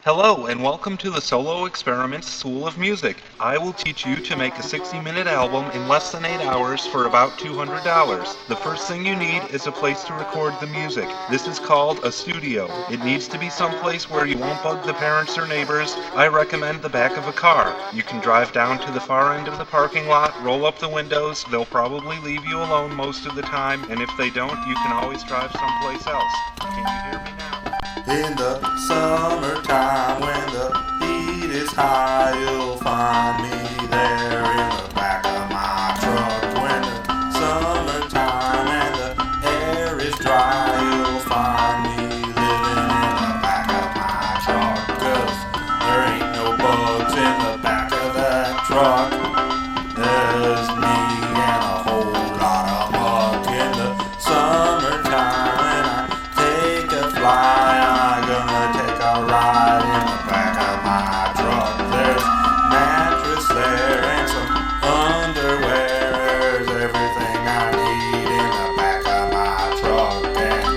Hello, and welcome to the Solo Experiments School of Music. I will teach you to make a 60-minute album in less than 8 hours for about $200. The first thing you need is a place to record the music. This is called a studio. It needs to be someplace where you won't bug the parents or neighbors. I recommend the back of a car. You can drive down to the far end of the parking lot, roll up the windows. They'll probably leave you alone most of the time, and if they don't, you can always drive someplace else. Can you hear me now? In the summertime when the heat is high, you'll find me there in the back of my truck. When the summertime and the air is dry, you'll find me living in the back of my truck. 'Cause there ain't no bugs in the back of that truck. There's me and a whole lot of muck in the summertime when I take a fly. Ride in the back of my truck. There's a mattress there and some underwear. There's everything I need in the back of my truck. And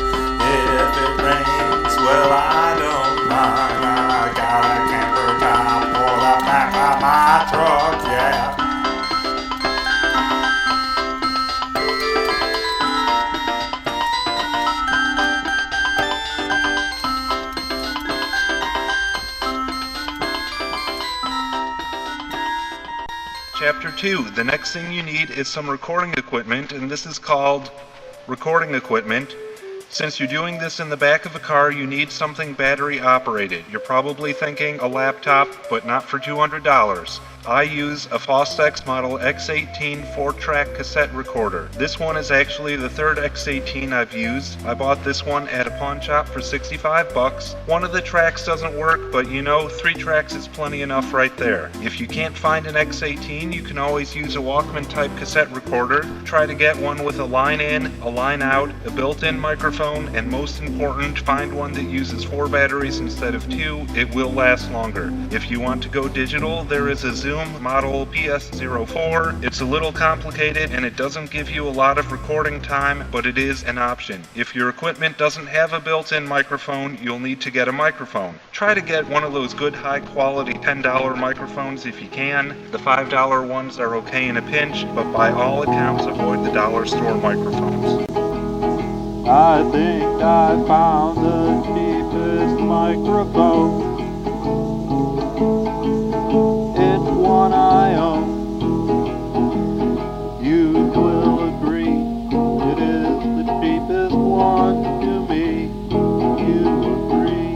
if it rains, well, I don't mind. I got a camper top for the back of my truck, yeah. Chapter 2. The next thing you need is some recording equipment, and this is called recording equipment. Since you're doing this in the back of a car, you need something battery operated. You're probably thinking a laptop, but not for $200. I use a Fostex model X18 4-track cassette recorder. This one is actually the third X18 I've used. I bought this one at a pawn shop for $65. One of the tracks doesn't work, but 3 tracks is plenty enough right there. If you can't find an X18, you can always use a Walkman type cassette recorder. Try to get one with a line in, a line out, a built-in microphone, and most important, find one that uses 4 batteries instead of 2. It will last longer. If you want to go digital, there is a Zoom model PS04. It's a little complicated and it doesn't give you a lot of recording time, but it is an option. If your equipment doesn't have a built-in microphone, you'll need to get a microphone. Try to get one of those good high-quality $10 microphones if you can. The $5 ones are okay in a pinch, but by all accounts, avoid the dollar store microphones. I think I found the cheapest microphone. It's one I own. You will agree it is the cheapest one to me. You agree.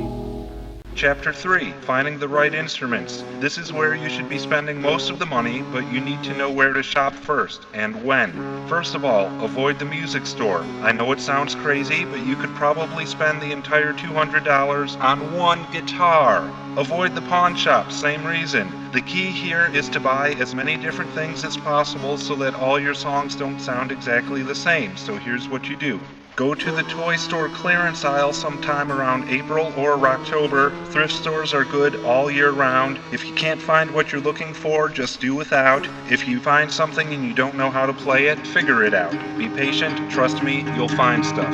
Chapter 3. Finding the right instruments. This is where you should be spending most of the money, but you need to know where to shop first, and when. First of all, avoid the music store. I know it sounds crazy, but you could probably spend the entire $200 on one guitar. Avoid the pawn shop, same reason. The key here is to buy as many different things as possible so that all your songs don't sound exactly the same. So here's what you do. Go to the toy store clearance aisle sometime around April or October. Thrift stores are good all year round. If you can't find what you're looking for, just do without. If you find something and you don't know how to play it, figure it out. Be patient, trust me, you'll find stuff.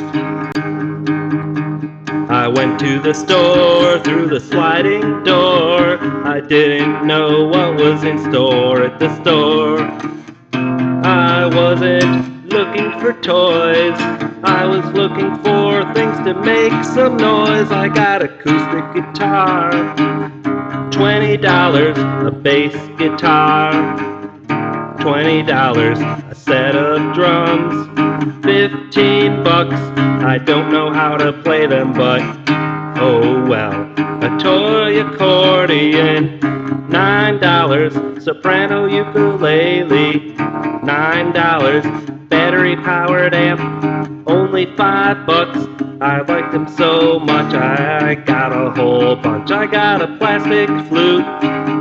I went to the store through the sliding door. I didn't know what was in store at the store. I wasn't looking for toys. I was looking for things to make some noise. I got acoustic guitar, $20 a bass guitar, $20 a set of drums, $15. I don't know how to play them, but oh well. A toy accordion, $9. Soprano ukulele, $9. Battery powered amp, only $5. I liked them so much, I got a whole bunch. I got a plastic flute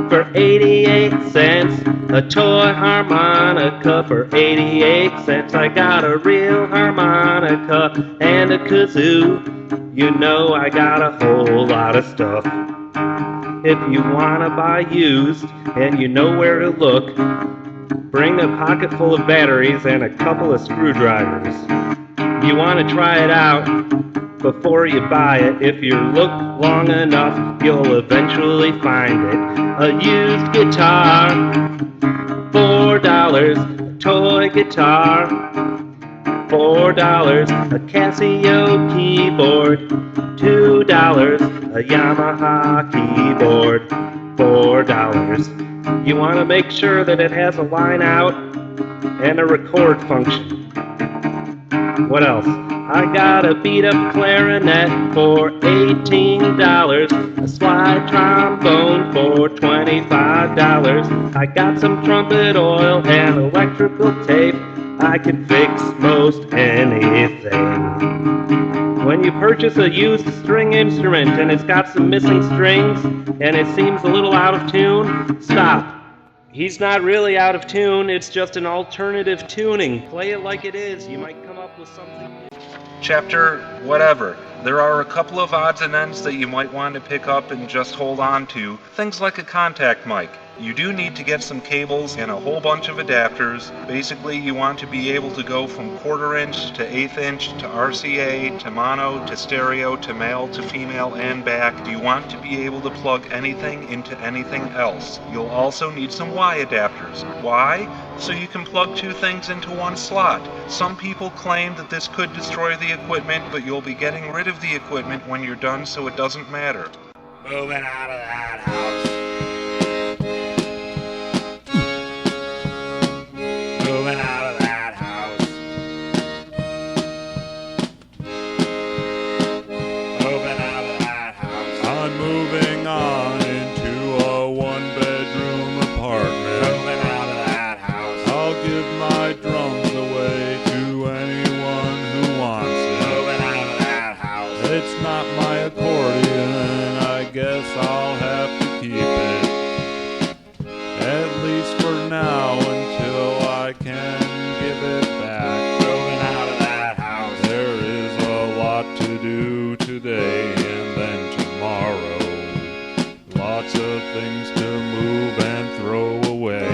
for 88 cents, a toy harmonica for 88 cents. I got a real harmonica and a kazoo. You know I got a whole lot of stuff. If you wanna buy used and you know where to look, bring a pocket full of batteries and a couple of screwdrivers. You want to try it out before you buy it. If you look long enough, you'll eventually find it. A used guitar, $4, a toy guitar, $4, a Casio keyboard, $2, a Yamaha keyboard, $4. You want to make sure that it has a line out and a record function. What else? I got a beat-up clarinet for $18, a slide trombone for $25. I got some trumpet oil and electrical tape. I can fix most anything. When you purchase a used string instrument and it's got some missing strings and it seems a little out of tune, stop. He's not really out of tune, it's just an alternative tuning. Play it like it is, you might come up with something. Chapter whatever. There are a couple of odds and ends that you might want to pick up and just hold on to. Things like a contact mic. You do need to get some cables and a whole bunch of adapters. Basically, you want to be able to go from 1/4 inch to 1/8 inch to RCA to mono to stereo to male to female and back. You want to be able to plug anything into anything else. You'll also need some Y adapters. Why? So you can plug two things into one slot. Some people claim that this could destroy the equipment, but you'll be getting rid of the equipment when you're done, so it doesn't matter. Moving out of that house. Moving out of that house. Moving out of that house. I'm moving on into a one-bedroom apartment. Moving out of that house. I'll give my drums away to anyone who wants it. Moving out of that house. It's not my accordion, I guess I'll have to keep it. At least for now, until I can give it back. Moving out of that house. There is a lot to do today and then tomorrow. Lots of things to move and throw away.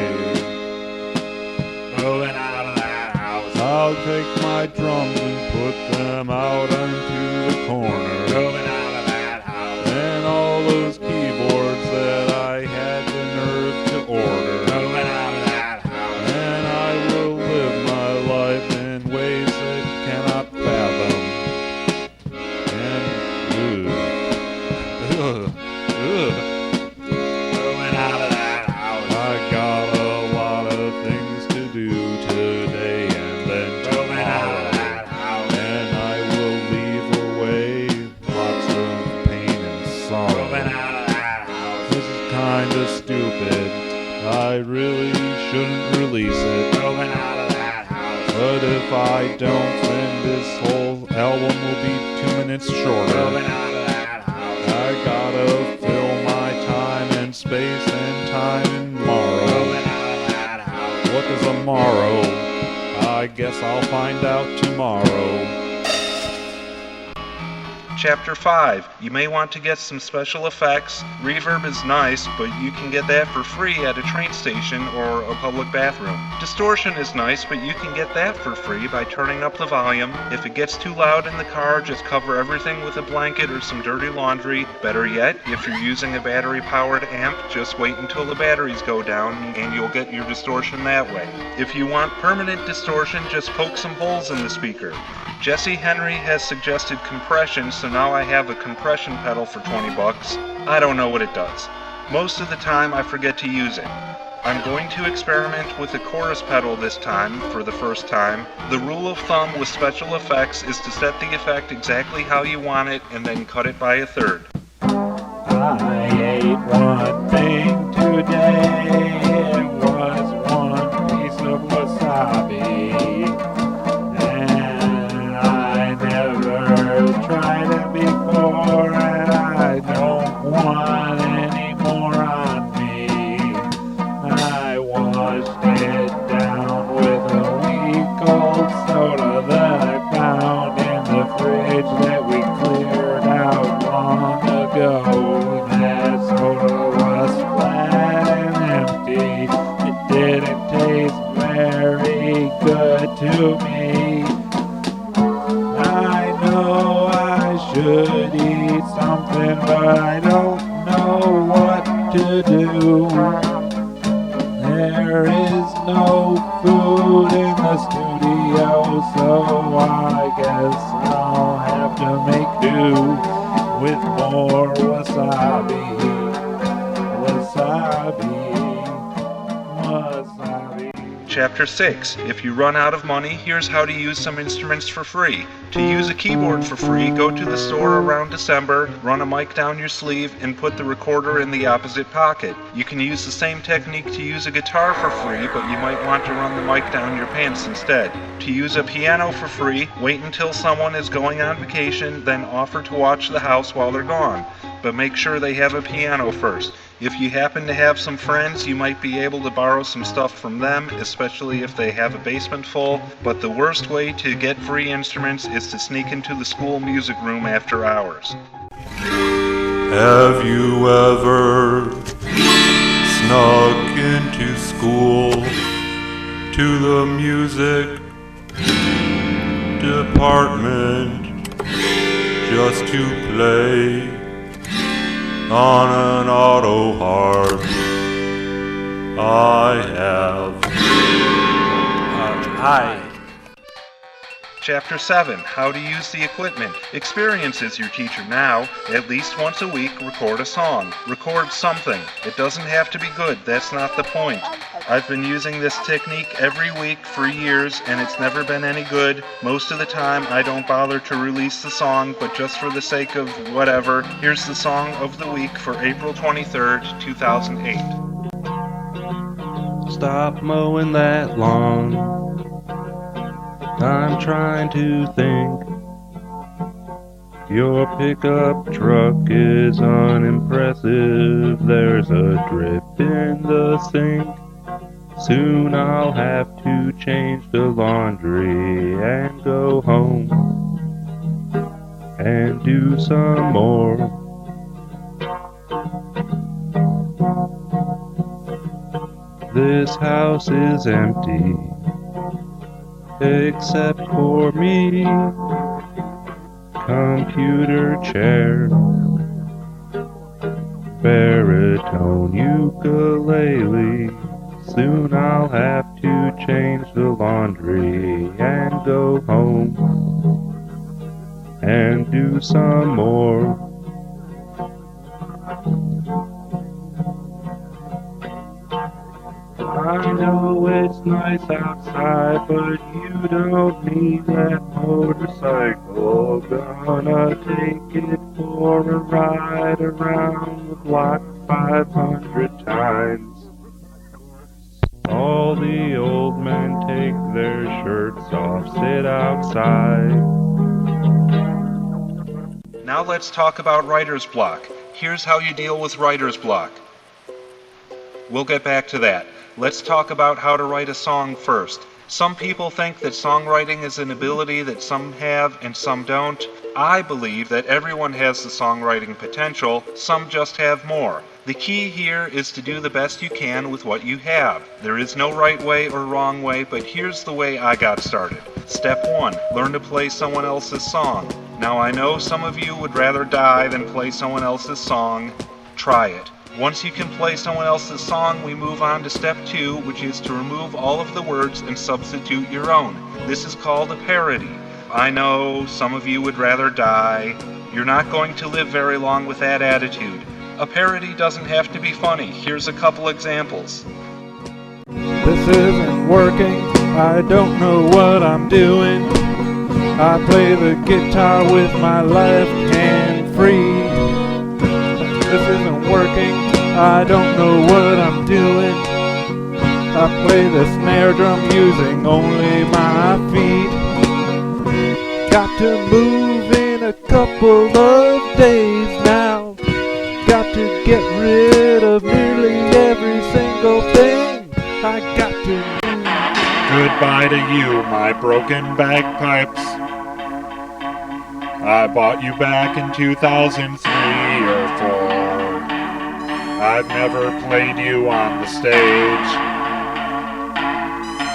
Moving out of that house. I'll take my drums and put them out into the corner. Moving out of that house. And all those keyboards that I had the nerve to order. Moving out of that house. And I will live my life in ways that cannot fathom. And moving out of that house. I got a lot of things to do today and then tomorrow. And I will leave away lots of pain and sorrow. Moving out of that house. This is kinda stupid. I really shouldn't release it. Moving out of that house. But if I don't, then this whole album will be 2 minutes shorter. Moving out of that house. I gotta fill my time and space and time tomorrow. Moving out of that house. What is tomorrow? I guess I'll find out tomorrow. Chapter 5. You may want to get some special effects. Reverb is nice, but you can get that for free at a train station or a public bathroom. Distortion is nice, but you can get that for free by turning up the volume. If it gets too loud in the car, just cover everything with a blanket or some dirty laundry. Better yet, if you're using a battery-powered amp, just wait until the batteries go down and you'll get your distortion that way. If you want permanent distortion, just poke some holes in the speaker. Jesse Henry has suggested compression, so now I have a compression pedal for $20. I don't know what it does. Most of the time I forget to use it. I'm going to experiment with a chorus pedal this time, for the first time. The rule of thumb with special effects is to set the effect exactly how you want it and then cut it by a third. I ate one thing today. It was one piece of wasabi. And I never tried it before, and I don't want any more on me. I washed it down with a week-old soda that I found in the fridge that we cleared out long ago. That soda was flat and empty. It didn't taste very good to me. should eat something, but I don't know what to do. There is no food in the studio, so I guess I'll have to make do with more wasabi. Wasabi. Wasabi. Chapter 6. If you run out of money, here's how to use some instruments for free. To use a keyboard for free, go to the store around December, run a mic down your sleeve, and put the recorder in the opposite pocket. You can use the same technique to use a guitar for free, but you might want to run the mic down your pants instead. To use a piano for free, wait until someone is going on vacation, then offer to watch the house while they're gone. But make sure they have a piano first. If you happen to have some friends, you might be able to borrow some stuff from them, especially if they have a basement full. But the worst way to get free instruments is to sneak into the school music room after hours. Have you ever snuck into school to the music department just to play on an auto harp? I have. Chapter 7. How to use the equipment. Experience is your teacher now. At least once a week, record a song. Record something. It doesn't have to be good, that's not the point. I've been using this technique every week for years, and it's never been any good. Most of the time, I don't bother to release the song, but just for the sake of whatever, here's the song of the week for April 23rd, 2008. Stop mowing that lawn. I'm trying to think. Your pickup truck is unimpressive. There's a drip in the sink. Soon I'll have to change the laundry and go home and do some more. This house is empty, except for me. Computer chair, baritone ukulele. Soon I'll have to change the laundry and go home and do some more. I know it's nice outside, but you don't need that motorcycle. Gonna take it for a ride around the block 500 times. All the old men take their shirts off, sit outside. Now let's talk about writer's block. Here's how you deal with writer's block. We'll get back to that. Let's talk about how to write a song first. Some people think that songwriting is an ability that some have and some don't. I believe that everyone has the songwriting potential, some just have more. The key here is to do the best you can with what you have. There is no right way or wrong way, but here's the way I got started. Step 1. Learn to play someone else's song. Now I know some of you would rather die than play someone else's song. Try it. Once you can play someone else's song, we move on to step 2, which is to remove all of the words and substitute your own. This is called a parody. I know some of you would rather die. You're not going to live very long with that attitude. A parody doesn't have to be funny. Here's a couple examples. This isn't working, I don't know what I'm doing. I play the guitar with my left hand free. This isn't working, I don't know what I'm doing. I play the snare drum using only my feet. Got to move in a couple of days now. Got to get rid of nearly every single thing I got to do. Goodbye to you, my broken bagpipes. I bought you back in 2003 or 4. I've never played you on the stage.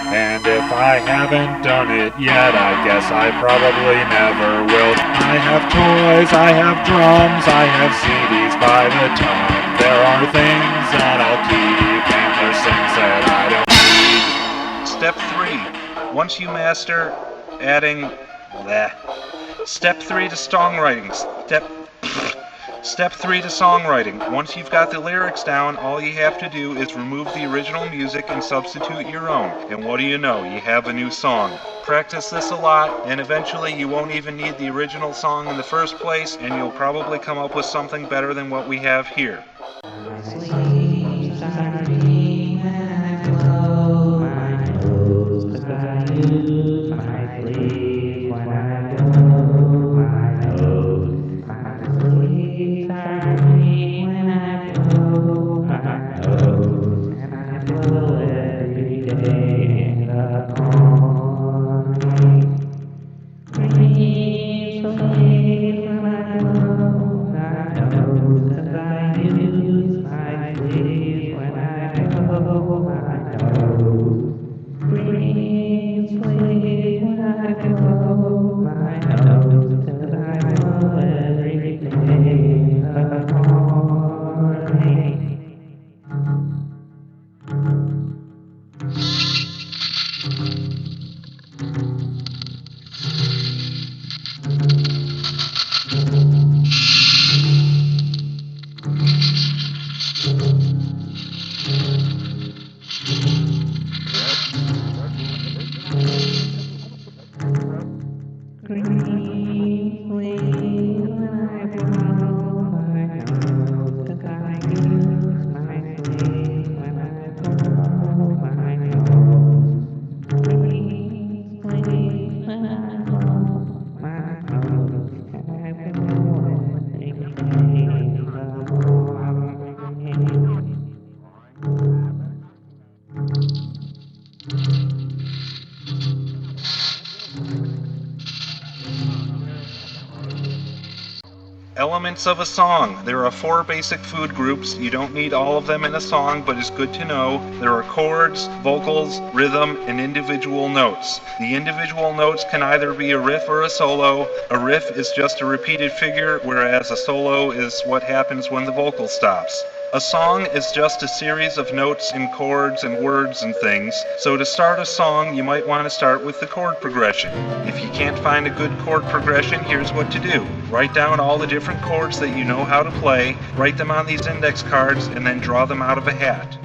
And if I haven't done it yet, I guess I probably never will. I have toys, I have drums, I have CDs by the ton. There are things that I'll keep, and there's things that I don't need. Step 3. Once you master adding... Step 3 to songwriting. Step 3 to songwriting. Once you've got the lyrics down, all you have to do is remove the original music and substitute your own. And what do you know? You have a new song. Practice this a lot, and eventually you won't even need the original song in the first place, and you'll probably come up with something better than what we have here. Elements of a song. There are 4 basic food groups. You don't need all of them in a song, but it's good to know. There are chords, vocals, rhythm, and individual notes. The individual notes can either be a riff or a solo. A riff is just a repeated figure, whereas a solo is what happens when the vocal stops. A song is just a series of notes and chords and words and things, so to start a song you might want to start with the chord progression. If you can't find a good chord progression, here's what to do. Write down all the different chords that you know how to play, write them on these index cards, and then draw them out of a hat.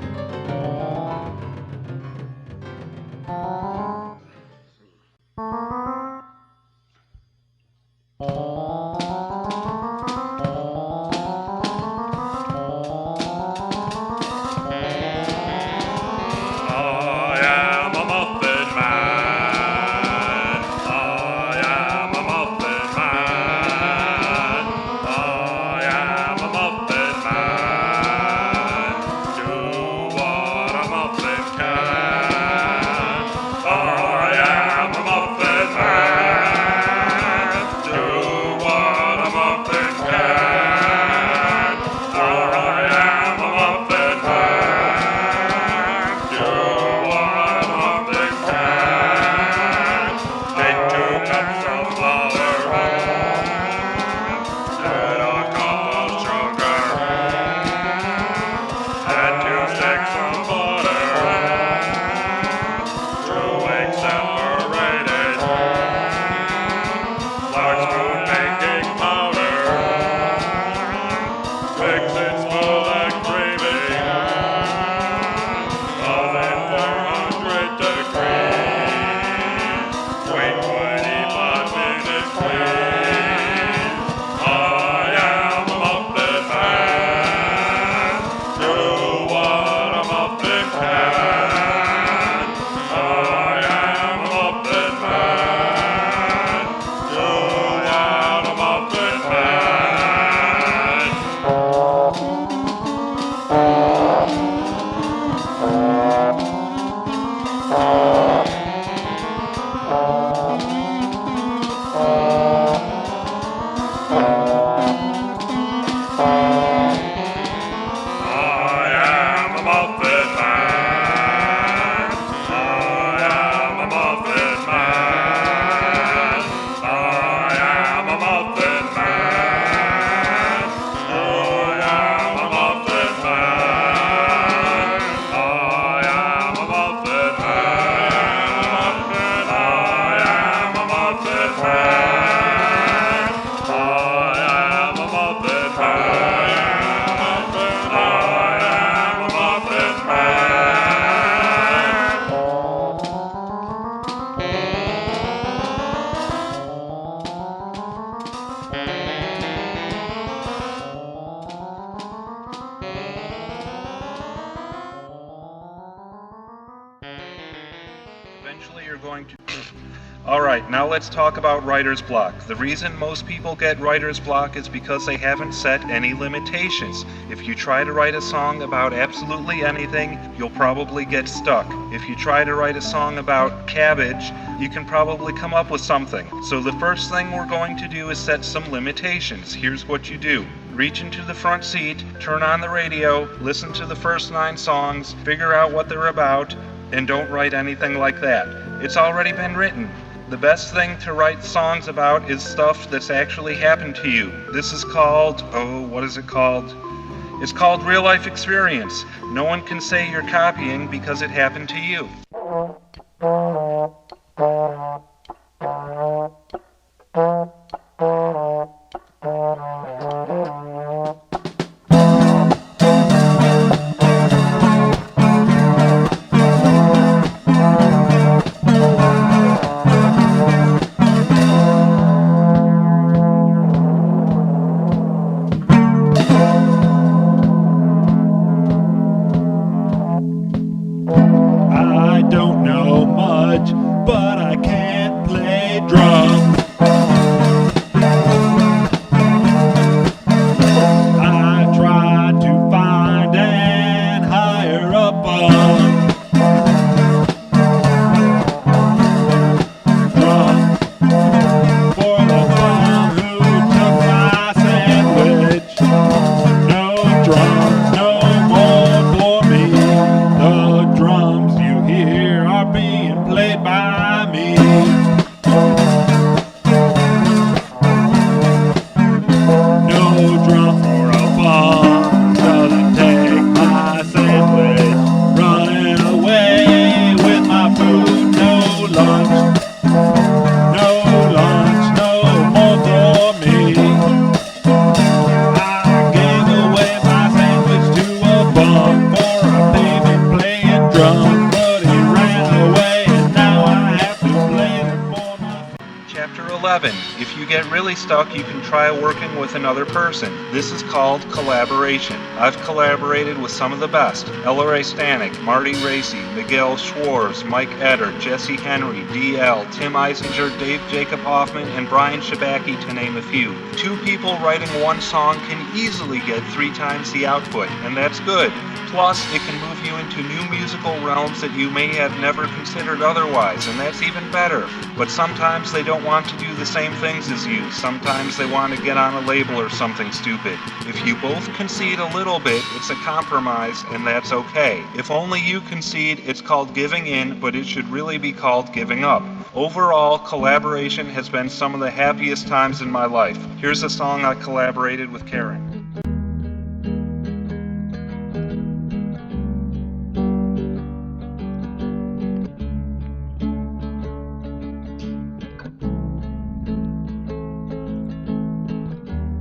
Alright, now let's talk about writer's block. The reason most people get writer's block is because they haven't set any limitations. If you try to write a song about absolutely anything, you'll probably get stuck. If you try to write a song about cabbage, you can probably come up with something. So the first thing we're going to do is set some limitations. Here's what you do. Reach into the front seat, turn on the radio, listen to the first 9 songs, figure out what they're about, and don't write anything like that. It's already been written. The best thing to write songs about is stuff that's actually happened to you. This is called, what is it called? It's called real life experience. No one can say you're copying because it happened to you. I don't know much, but I can't play drums. I tried to find and hire a bum. Drum for the bum who took my sandwich. No drums, no more for me. The drums you hear are being played by me. No drum for a bum doesn't take my sandwich. Running away with my food, no lunch. No lunch, no more for me. I gave away my sandwich to a bum for a baby playing drums, but he ran away and now I have to play them for my... Chapter 11. If you get really stuck, you can try working with another person. This is called collaboration. I've collaborated with some of the best. Ella Ray Stanek, Marty Racy, Miguel Schwartz, Mike Etter, Jesse Henry, DL, Tim Eisinger, Dave Jacob Hoffman, and Brian Shabacki, to name a few. 2 people writing one song can easily get 3 times the output, and that's good. Plus, it can move you into new musical realms that you may have never considered otherwise, and that's even better. But sometimes they don't want to do the same things as you. Sometimes they want to get on a label or something stupid. If you both concede a little bit, it's a compromise, and that's okay. If only you concede, it's called giving in, but it should really be called giving up. Overall, collaboration has been some of the happiest times in my life. Here's a song I collaborated with Karen.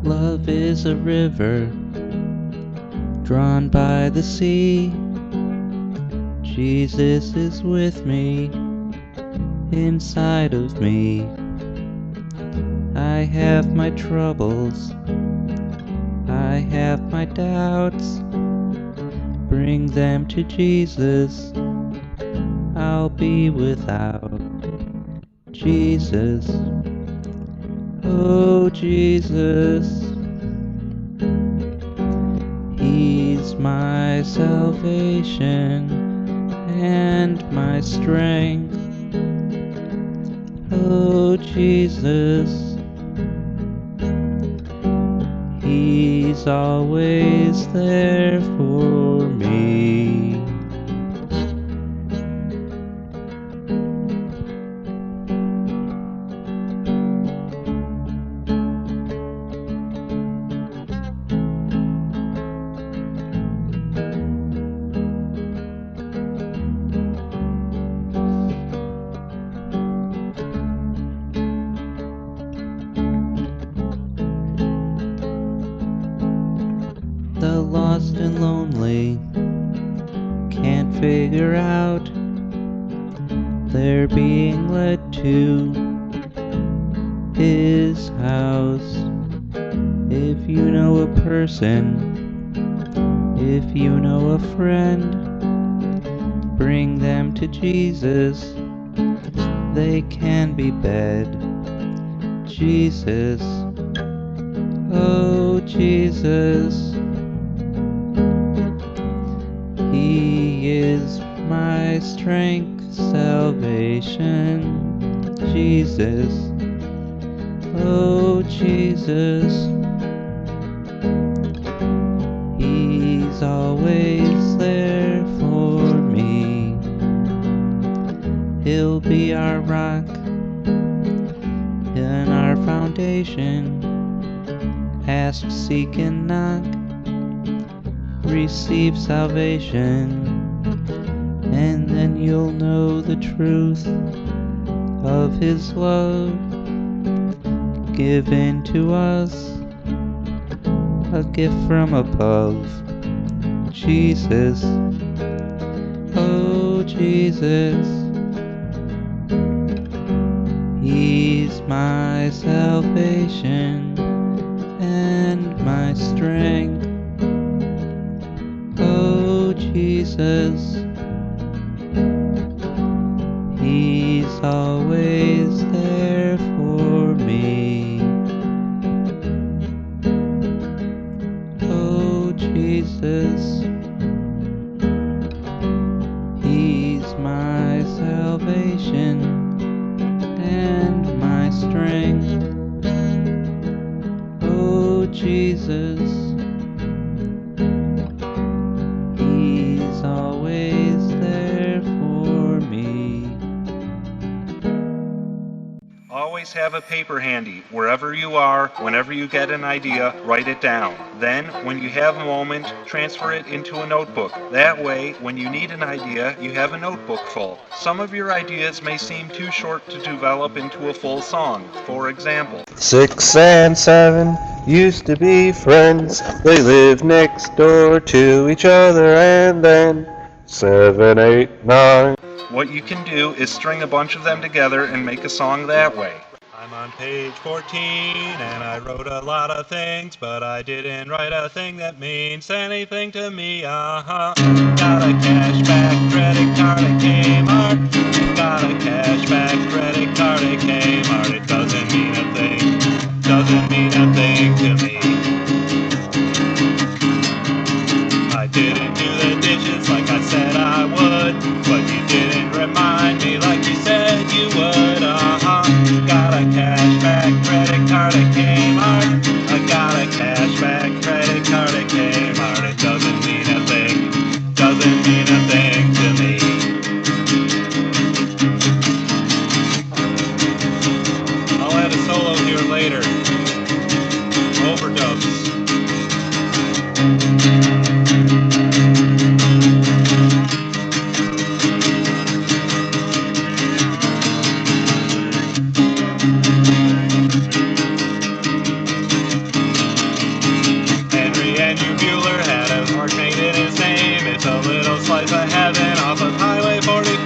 Love is a river drawn by the sea. Jesus is with me, inside of me. I have my troubles, I have my doubts. Bring them to Jesus, I'll be without. Jesus, oh Jesus, He's my salvation and my strength. Oh Jesus, He's always there for me. The lost and lonely can't figure out. They're being led to His house. If you know a person, if you know a friend, bring them to Jesus. they can be bed. Jesus, oh Jesus, He is my strength, salvation. Jesus, oh Jesus, He's always there for me. He'll be our rock and our foundation. Ask, seek, and knock, receive salvation, and then you'll know the truth of His love given to us, a gift from above. Jesus, oh Jesus, He's my salvation and my strength. Oh Jesus, He's always there for me. Oh Jesus, He's my salvation and my strength. Oh Jesus, He's always there for me. Always have a paper handy. Wherever you are, whenever you get an idea, write it down. Then, when you have a moment, transfer it into a notebook. That way, when you need an idea, you have a notebook full. Some of your ideas may seem too short to develop into a full song. For example, 6 and 7 used to be friends. They lived next door to each other, and then 7, 8, 9. what you can do is string a bunch of them together and make a song that way. I'm on page 14 and I wrote a lot of things, but I didn't write a thing that means anything to me. Got a cashback credit card at Kmart. Got a cashback credit card at Kmart. It doesn't mean a thing. Doesn't mean a thing to me. I didn't do the dishes like I said I would, but you didn't remind me like you said you would. Got a cashback credit card at Kmart. I got a cashback credit card at Kmart. It doesn't mean a thing. Doesn't mean a thing to me. I'll add a solo here later. Overdubs. Slice of heaven off of Highway 44,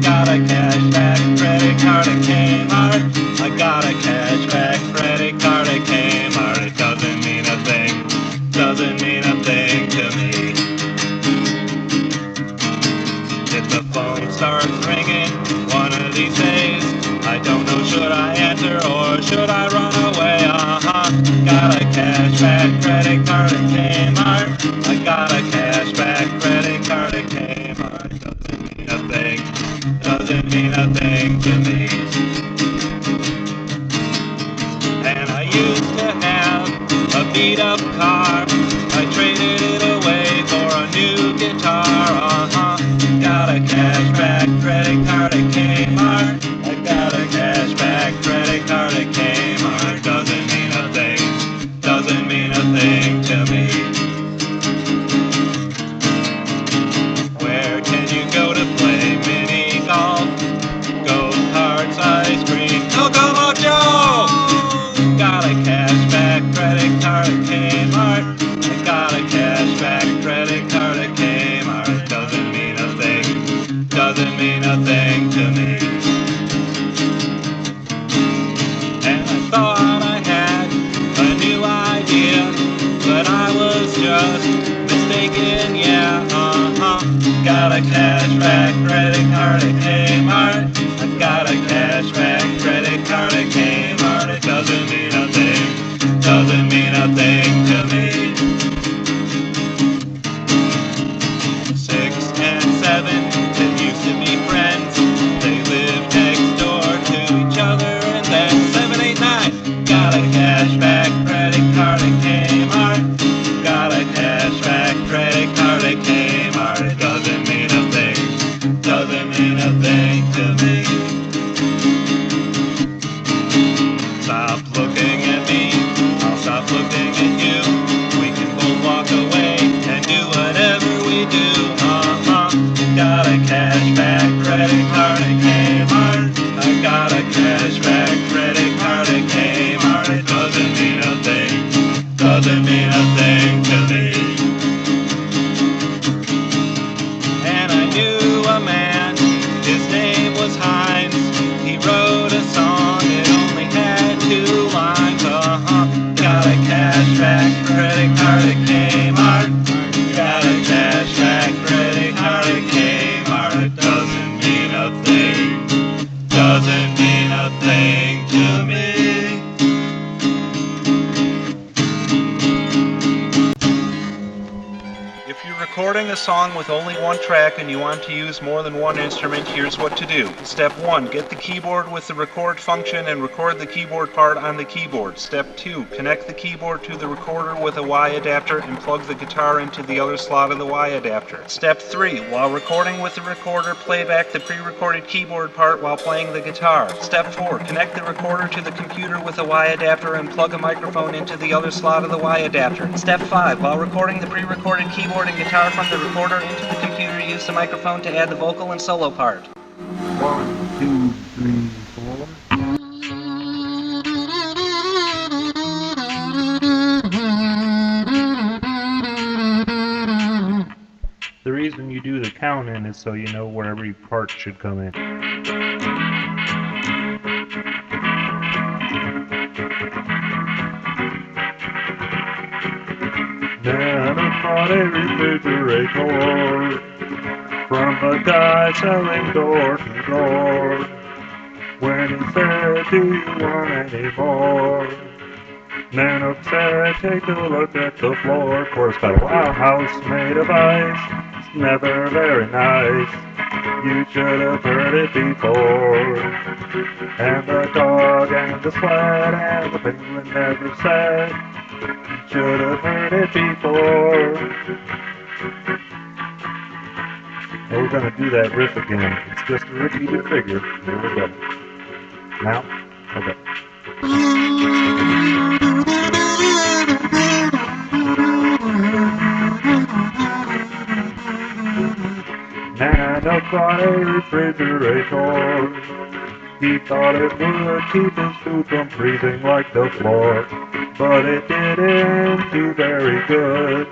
Got a cashback credit card at Kmart. I got a cashback credit card at Kmart. It doesn't mean a thing. Doesn't mean a thing to me. If the phone starts ringing one of these days, I don't know, should I answer or should I run away? Got a cashback credit card at Kmart. I got a cashback credit card at Kmart. Doesn't mean a thing. Doesn't mean a thing to me. And I used to have a beat up car. I traded it away for a new guitar. Got a cashback credit card at Kmart. I got a cashback credit card at Kmart. Doesn't mean a thing. Doesn't mean a thing to me. Where can you go to play mini golf? Go karts, ice cream, Kokomo Joe! Got a cashback credit card at Kmart. I got a cashback credit card at Kmart. Doesn't mean a thing. Doesn't mean a thing to me. And I thought I had a new idea, but I was just mistaken, yeah, Got a cashback credit card at Kmart. I a thing to me. 6 and 7, they used to be friends. They lived next door to each other, and then 7, 8, 9 got a cashback credit card at Kmart. Got a cashback credit card at Kmart. It doesn't mean a thing. Doesn't mean a thing to me. Stop looking at me. I'll stop looking at you. We can both walk away and do whatever we do. Got a cashback credit card at Kmart. I got a cashback credit card at Kmart. It doesn't mean a thing. Doesn't mean a thing to me. And I knew a man. His name was Heinz. He wrote a song. It only had 2 lines. Got a cashback credit card at Kmart. Got a cashback credit card at Kmart. It doesn't mean a thing. Doesn't mean a thing to me. If you're recording a song with only one track and you want to use more than one instrument, here's what to do. Step 1, get the keyboard with the record function and record the keyboard part on the keyboard. Step 2, connect the keyboard to the recorder with a Y adapter and plug the guitar into the other slot of the Y adapter. Step 3, while recording with the recorder, play back the pre-recorded keyboard part while playing the guitar. Step 4, connect the recorder to the computer with a Y adapter and plug a microphone into the other slot of the Y adapter. Step 5, while recording the pre-recorded keyboard and guitar from the recorder into the computer, use the microphone to add the vocal and solo part. 1, 2, 3, 4. The reason you do the counting is so you know where every part should come in. Then I bought a refrigerator from the guy selling door to door. When he said, "Do you want any more?" Nana said, "Take a look at the floor." Of course, got a wild house made of ice. It's never very nice. You should have heard it before. And the dog and the sled and the penguin never said. You should have heard it before. Oh, we're gonna do that riff again. It's just a repeated figure. Here we go. Now? Okay. Nana bought a refrigerator. He thought it would keep his food from freezing like the floor, but it didn't do very good.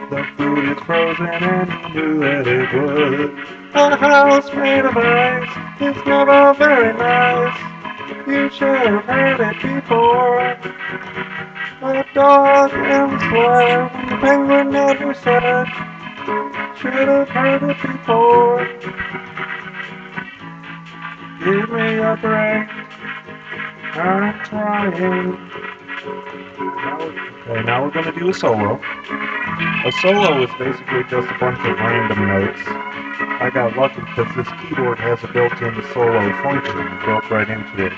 The food is frozen and he knew that it would. A house made of ice is never very nice. You should have heard it before. A dog and sled, the penguin never said. Should have heard it before. Give me a break. I'm trying. Now we're going to do a solo. A solo is basically just a bunch of random notes. I got lucky because this keyboard has a built-in solo function built right into it.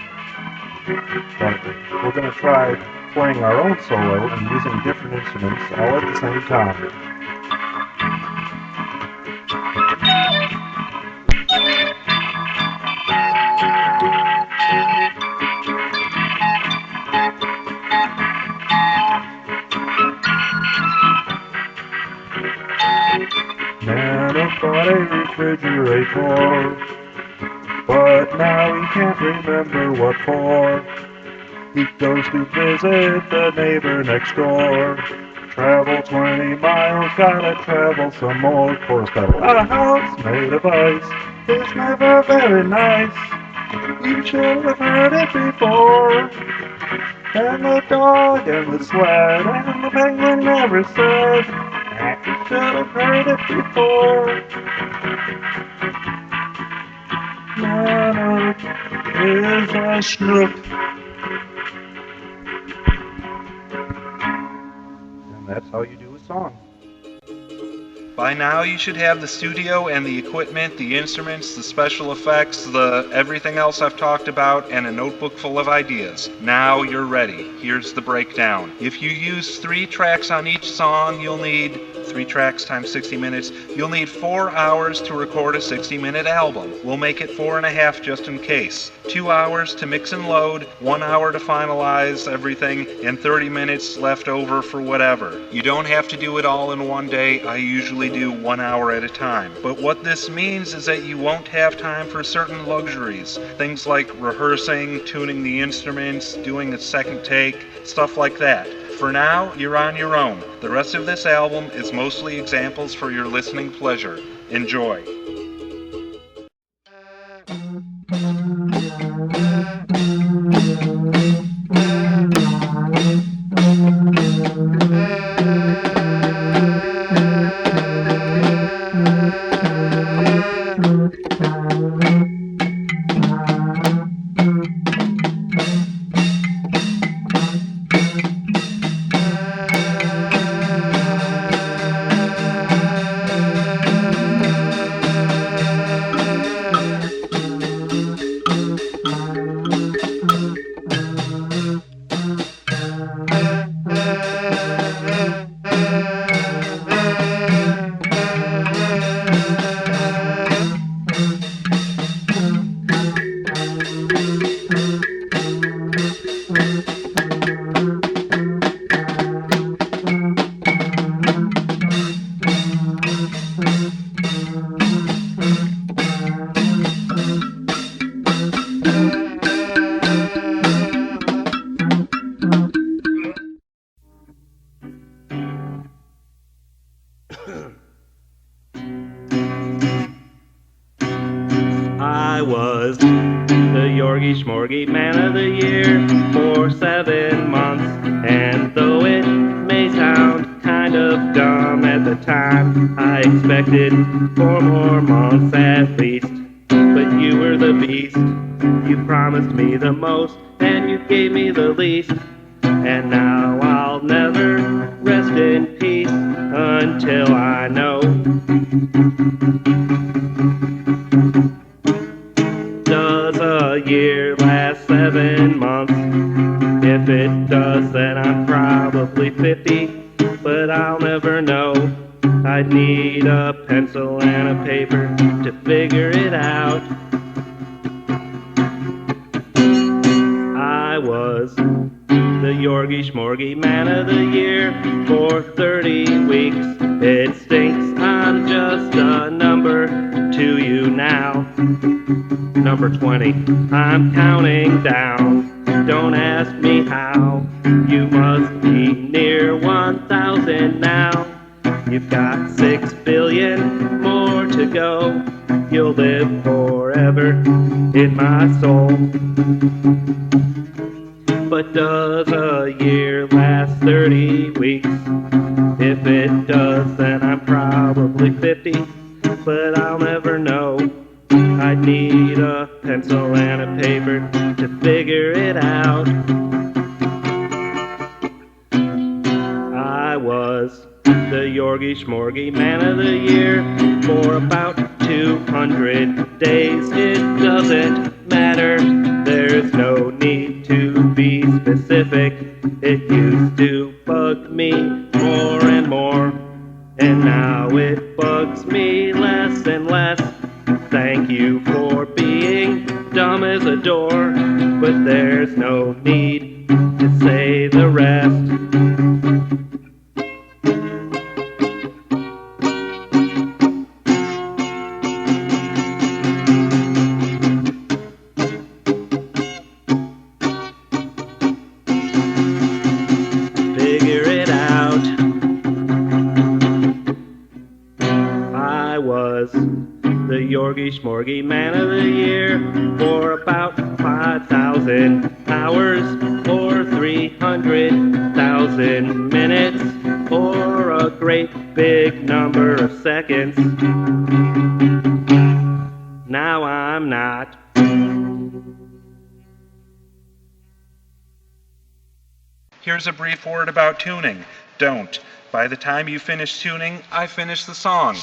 But we're going to try playing our own solo and using different instruments all at the same time. Nana bought a refrigerator, but now he can't remember what for. He goes to visit the neighbor next door. Travel 20 miles, gotta travel some more. Of course, got a house made of ice. It's never very nice. You should have heard it before. And the dog and the sled and the penguin never said. You should have heard it before. Nana is a schnook. that's how you do a song. By now you should have the studio and the equipment, the instruments, the special effects, the everything else I've talked about, and a notebook full of ideas. Now you're ready. Here's the breakdown. If you use 3 tracks on each song, you'll need 3 tracks times 60 minutes. You'll need 4 hours to record a 60-minute album. We'll make it 4.5 just in case. 2 hours to mix and load, 1 hour to finalize everything, and 30 minutes left over for whatever. You don't have to do it all in one day. I usually do 1 hour at a time. But what this means is that you won't have time for certain luxuries. Things like rehearsing, tuning the instruments, doing a second take, stuff like that. For now, you're on your own. The rest of this album is mostly examples for your listening pleasure. Enjoy. I was the Yorgie Schmorgie Man of the Year for 7 months, and though it may sound kind of dumb at the time, I expected 4 more months at least. But you were the beast, you promised me the most, and you gave me the least. And now I'll never rest in peace until I know. Does a year last 7 months? If it does, then I'm probably 50, but I'll never know. I'd need a pencil and a paper to figure it out. I was the Yorgie Schmorgie Man of the Year for 30 weeks. It stinks, I'm just a number to you now. Number 20, I'm counting down. Don't ask me how. You must be near 1,000 now. You've got 6 billion more to go. You'll live forever in my soul. But does a year last 30 weeks? If it does, then I'm probably 50, but I'll never know. I'd need a pencil and a paper to figure it out. I was the Yorgie Schmorgie Man of the Year for about 200 days. It doesn't matter, there's no need to be specific. It used to bug me more and more, and now it bugs me less and less. Thank you for being dumb as a door, but there's no need to say the rest. Figure it out. I was the Yorgie Schmorgie Man of the Year for about 5,000 hours, or 300,000 minutes, or a great big number of seconds. Now I'm not. Here's a brief word about tuning. Don't. By the time you finish tuning, I finish the song.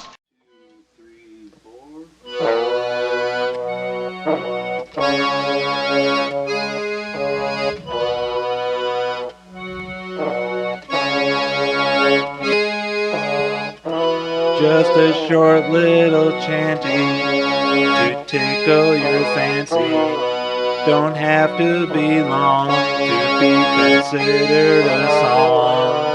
Just a short little chanty to tickle your fancy. Don't have to be long to be considered a song.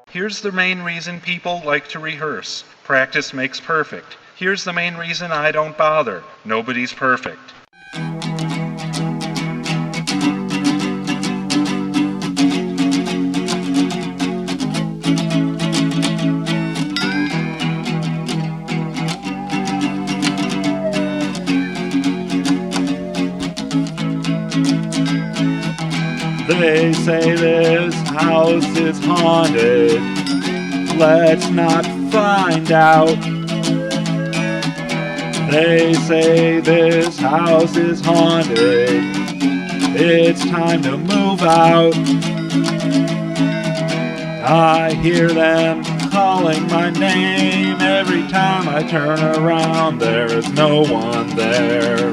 Here's the main reason people like to rehearse. Practice makes perfect. Here's the main reason I don't bother. Nobody's perfect. They say this house is haunted. Let's not find out. They say this house is haunted. It's time to move out. I hear them calling my name. Every time I turn around, there's no one there.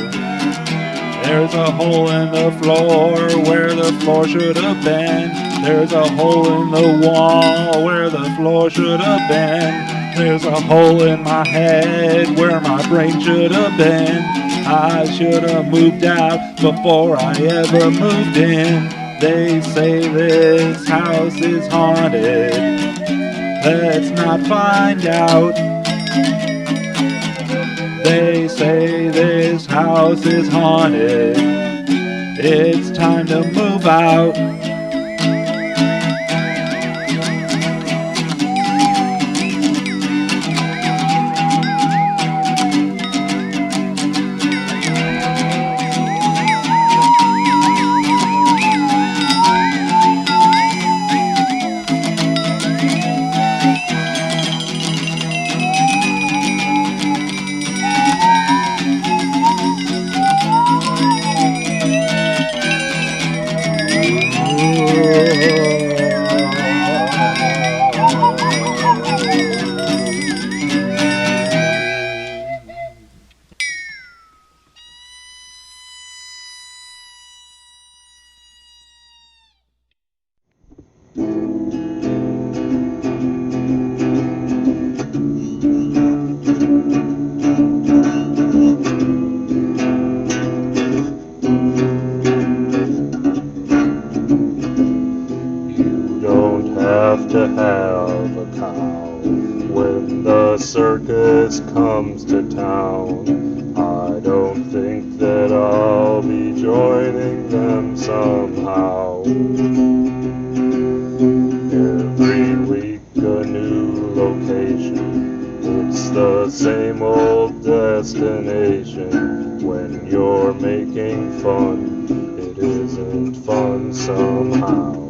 There's a hole in the floor where the floor should have been. There's a hole in the wall where the floor should have been. There's a hole in my head where my brain should have been. I should have moved out before I ever moved in. They say this house is haunted. Let's not find out. They say this house is haunted. It's time to move out. To have a cow when the circus comes to town. I don't think that I'll be joining them somehow. Every week a new location, it's the same old destination. When you're making fun, it isn't fun somehow.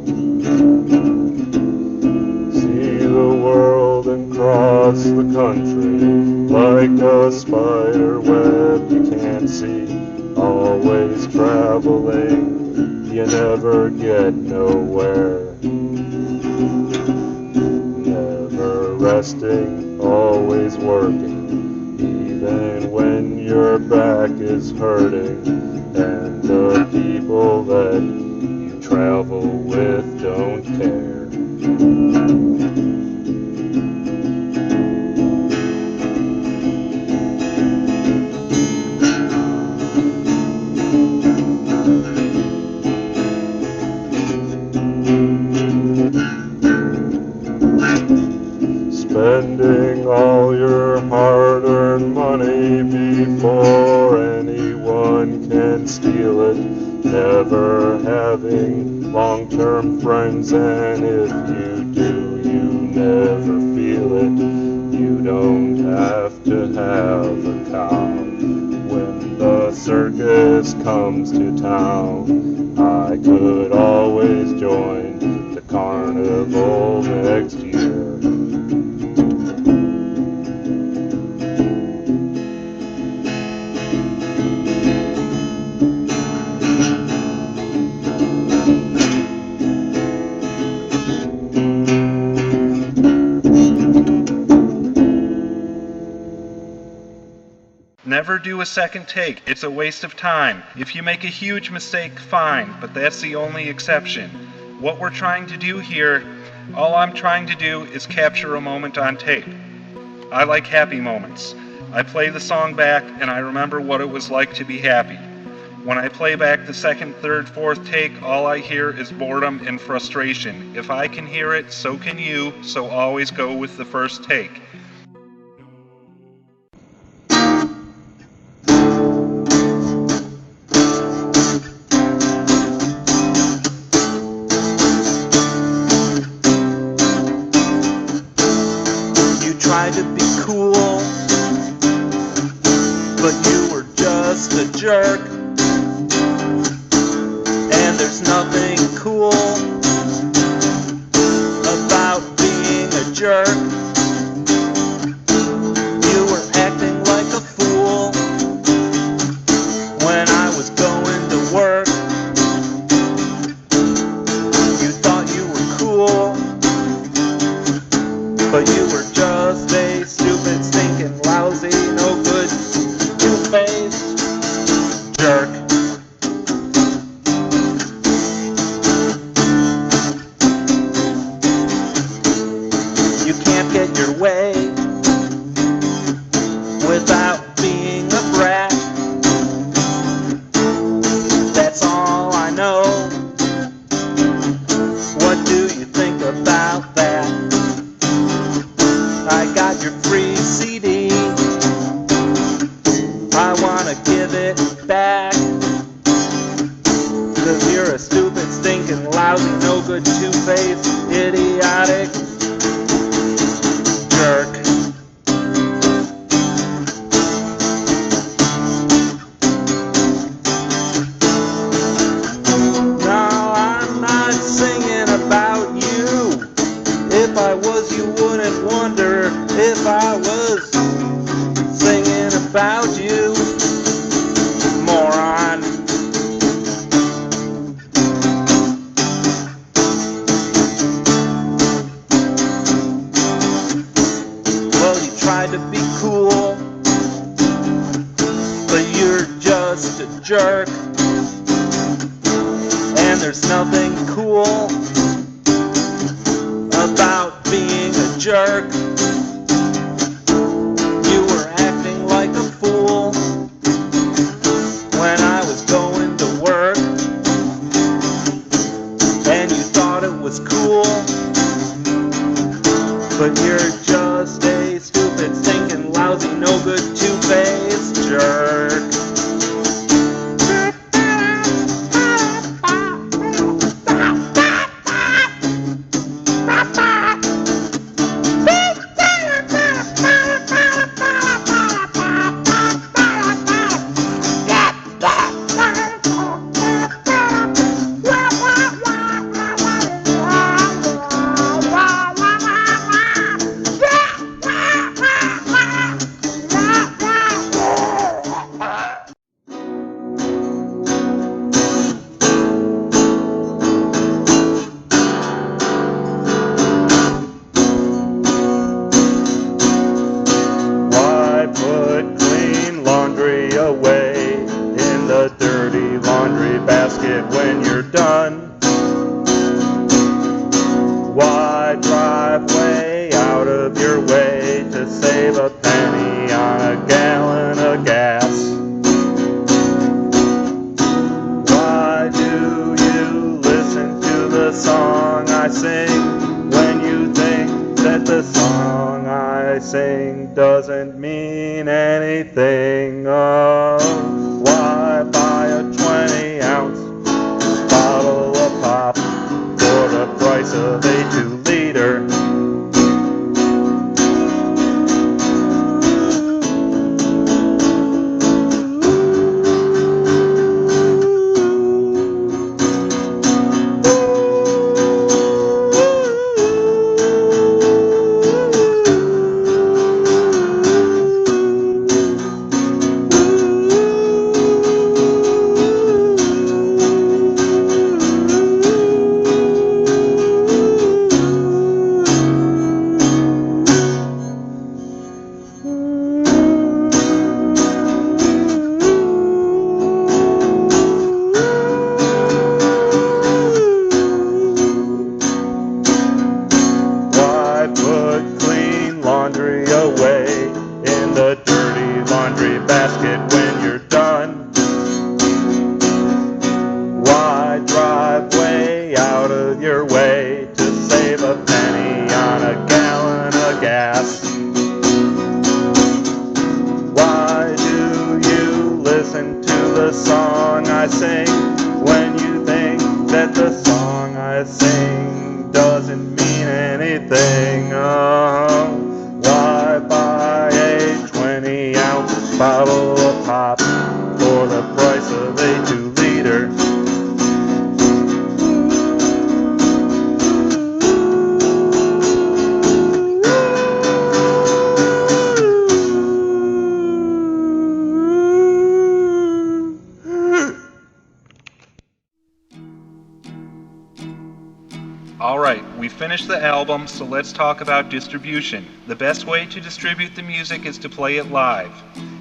The world and cross the country like a spider web you can't see. Always traveling, you never get nowhere. Never resting, always working, even when your back is hurting. And the people that you travel with don't care. Spending all your hard-earned money before anyone can steal it. Never having long-term friends, and if you do, you never feel it. You don't have to have a cow when the circus comes to town. I could always join the carnival next year. Never do a second take. It's a waste of time. If you make a huge mistake, fine, but that's the only exception. What we're trying to do here, all I'm trying to do is capture a moment on tape. I like happy moments. I play the song back and I remember what it was like to be happy. When I play back the second, third, fourth take, all I hear is boredom and frustration. If I can hear it, so can you, so always go with the first take. Tried to be cool, but you were just a jerk. And there's nothing cool about being a jerk. You were acting like a fool when I was going to work. You thought you were cool, but you were just a stupid, stinking, lousy, no good, two-faced jerk. You can't get your way without being a brat. That's all I know. What do you think about that? I got your free CD. I wanna give it back. 'Cause you're a stupid, stinking, lousy, no good, two-faced, idiotic jerk. No, I'm not singing about you. If I was, you wouldn't wonder if I was singing about you, moron. Well, you tried to be cool, but you're just a jerk. And there's nothing cool about being a jerk. You were acting like a fool when I was going to work, and you thought it was cool, but you're just a stupid, stinking, lousy, no good, two-faced jerk. Away in the dirty laundry basket when you're done. Why drive way out of your way to save a penny on a gallon of gas? Why do you listen to the song I sing when you think that the song I sing doesn't mean anything? Oh, why buy a 20-ounce bottle of pop for the price of a 2-liter? out of your way to save a penny on a gallon of gas. Why do you listen to the song I sing when you think that the song I sing doesn't mean anything? Why buy a 20-ounce bottle of pop for the price of a 2-liter? Alright, we finished the album, so let's talk about distribution. The best way to distribute the music is to play it live.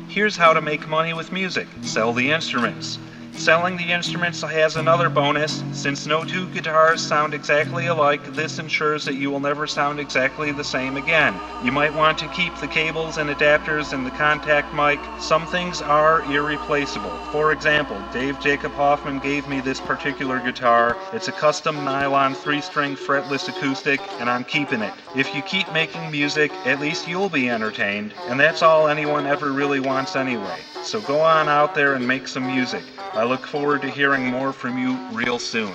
Here's how to make money with music. Sell the instruments. Selling the instruments has another bonus. Since no two guitars sound exactly alike, this ensures that you will never sound exactly the same again. You might want to keep the cables and adapters and the contact mic. Some things are irreplaceable. For example, Dave Jacob Hoffman gave me this particular guitar. It's a custom nylon 3-string fretless acoustic, and I'm keeping it. If you keep making music, at least you'll be entertained, and that's all anyone ever really wants anyway. So go on out there and make some music. I look forward to hearing more from you real soon.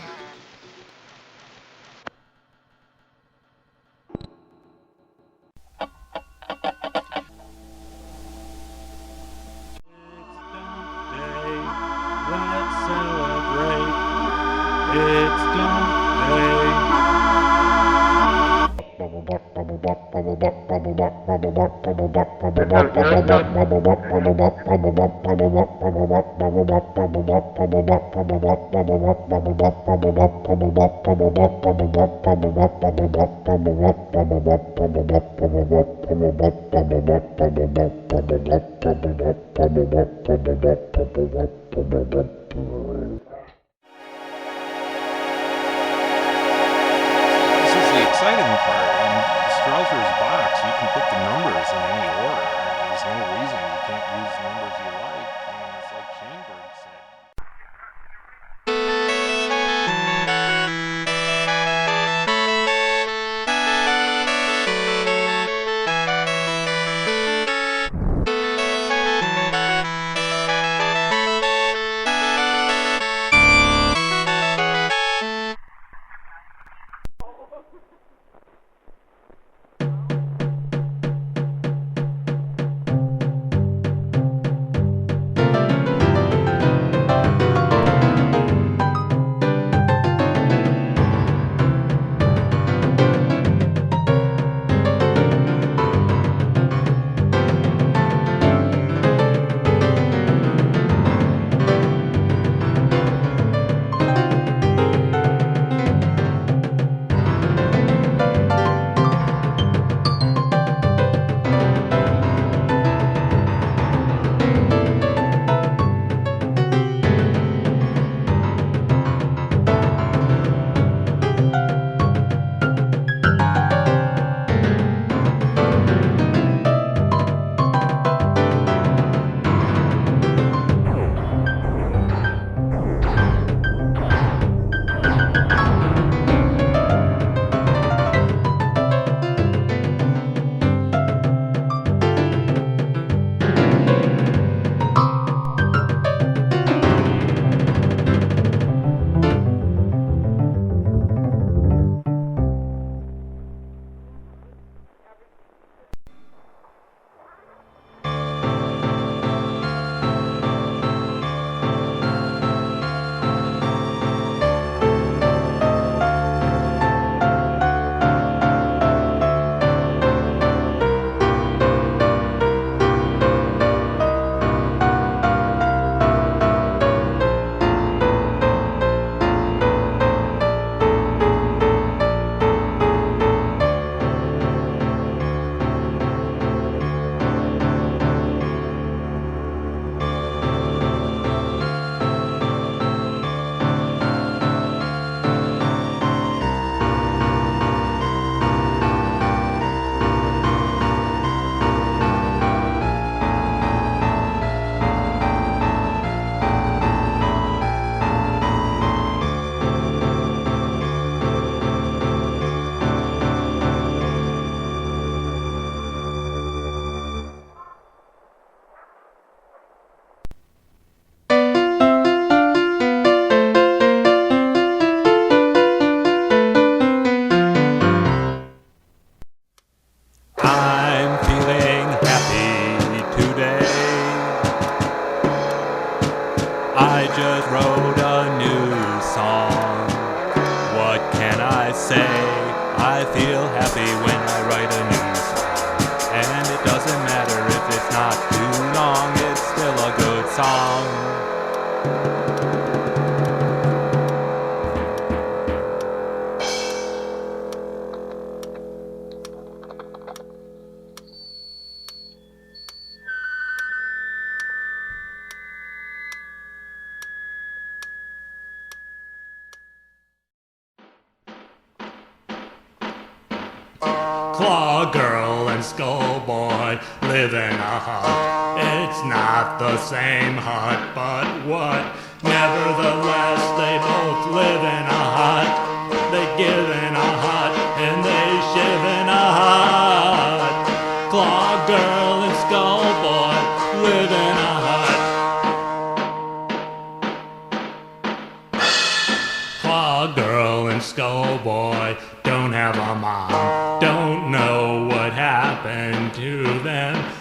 Let's celebrate. It's Dump Day. This is the exciting part. In Strasser's box, you can put the numbers in any order. There's no reason you can't use numbers you like. It's like Schoenberg said. say I feel happy when I write a new song. And it doesn't matter if it's not too long, it's still a good song. Claw girl and skull boy live in a hut. It's not the same hut, but what? Nevertheless, they both live in a hut. They give in a hut and they shiv in a hut. Claw girl and skull boy live in a hut. Claw girl and skull boy don't have a mom, don't know what happened to them.